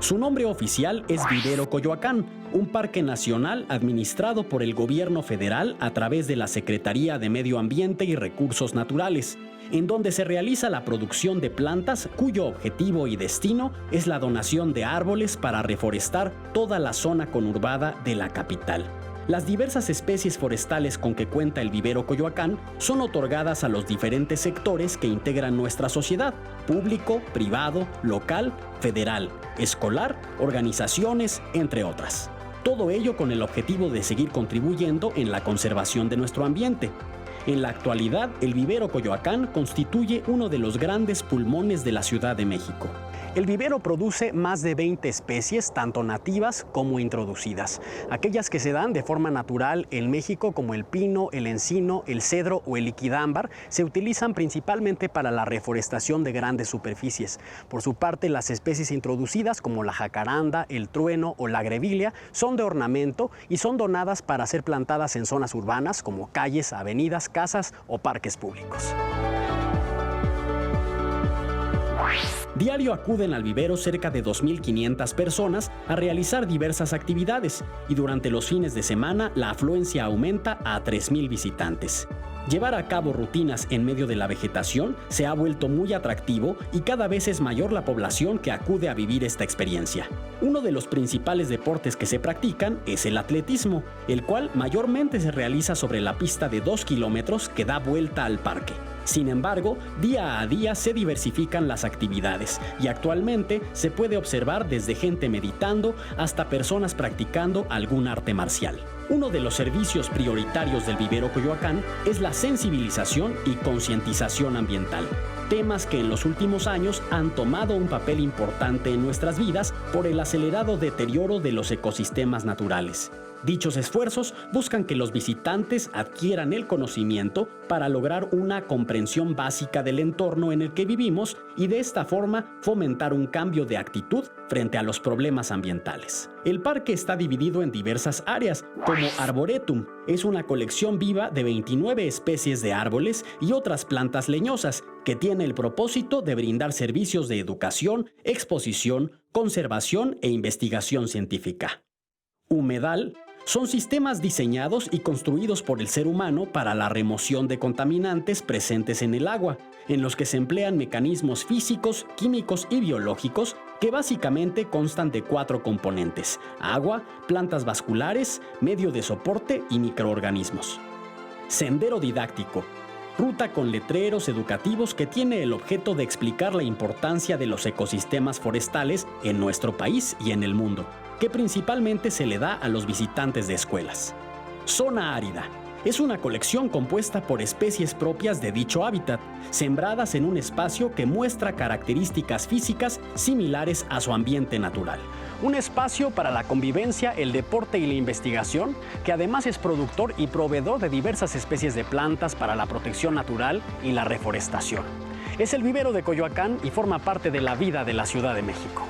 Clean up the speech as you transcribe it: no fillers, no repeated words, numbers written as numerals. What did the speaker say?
Su nombre oficial es Vivero Coyoacán, un parque nacional administrado por el gobierno federal a través de la Secretaría de Medio Ambiente y Recursos Naturales, en donde se realiza la producción de plantas cuyo objetivo y destino es la donación de árboles para reforestar toda la zona conurbada de la capital. Las diversas especies forestales con que cuenta el Vivero Coyoacán son otorgadas a los diferentes sectores que integran nuestra sociedad: público, privado, local, federal, escolar, organizaciones, entre otras. Todo ello con el objetivo de seguir contribuyendo en la conservación de nuestro ambiente. En la actualidad, el Vivero Coyoacán constituye uno de los grandes pulmones de la Ciudad de México. El vivero produce más de 20 especies, tanto nativas como introducidas. Aquellas que se dan de forma natural en México, como el pino, el encino, el cedro o el liquidámbar, se utilizan principalmente para la reforestación de grandes superficies. Por su parte, las especies introducidas, como la jacaranda, el trueno o la grevillea, son de ornamento y son donadas para ser plantadas en zonas urbanas, como calles, avenidas, casas o parques públicos. Diario acuden al vivero cerca de 2.500 personas a realizar diversas actividades y durante los fines de semana la afluencia aumenta a 3.000 visitantes. Llevar a cabo rutinas en medio de la vegetación se ha vuelto muy atractivo y cada vez es mayor la población que acude a vivir esta experiencia. Uno de los principales deportes que se practican es el atletismo, el cual mayormente se realiza sobre la pista de 2 kilómetros que da vuelta al parque. Sin embargo, día a día se diversifican las actividades y actualmente se puede observar desde gente meditando hasta personas practicando algún arte marcial. Uno de los servicios prioritarios del Vivero Coyoacán es la sensibilización y concientización ambiental, temas que en los últimos años han tomado un papel importante en nuestras vidas por el acelerado deterioro de los ecosistemas naturales. Dichos esfuerzos buscan que los visitantes adquieran el conocimiento para lograr una comprensión básica del entorno en el que vivimos y de esta forma fomentar un cambio de actitud frente a los problemas ambientales. El parque está dividido en diversas áreas, como Arboretum. Es una colección viva de 29 especies de árboles y otras plantas leñosas que tiene el propósito de brindar servicios de educación, exposición, conservación e investigación científica. Humedal son sistemas diseñados y construidos por el ser humano para la remoción de contaminantes presentes en el agua, en los que se emplean mecanismos físicos, químicos y biológicos que básicamente constan de 4 componentes: agua, plantas vasculares, medio de soporte y microorganismos. Sendero didáctico. Ruta con letreros educativos que tiene el objeto de explicar la importancia de los ecosistemas forestales en nuestro país y en el mundo, que principalmente se le da a los visitantes de escuelas. Zona árida. Es una colección compuesta por especies propias de dicho hábitat, sembradas en un espacio que muestra características físicas similares a su ambiente natural. Un espacio para la convivencia, el deporte y la investigación, que además es productor y proveedor de diversas especies de plantas para la protección natural y la reforestación. Es el Vivero de Coyoacán y forma parte de la vida de la Ciudad de México.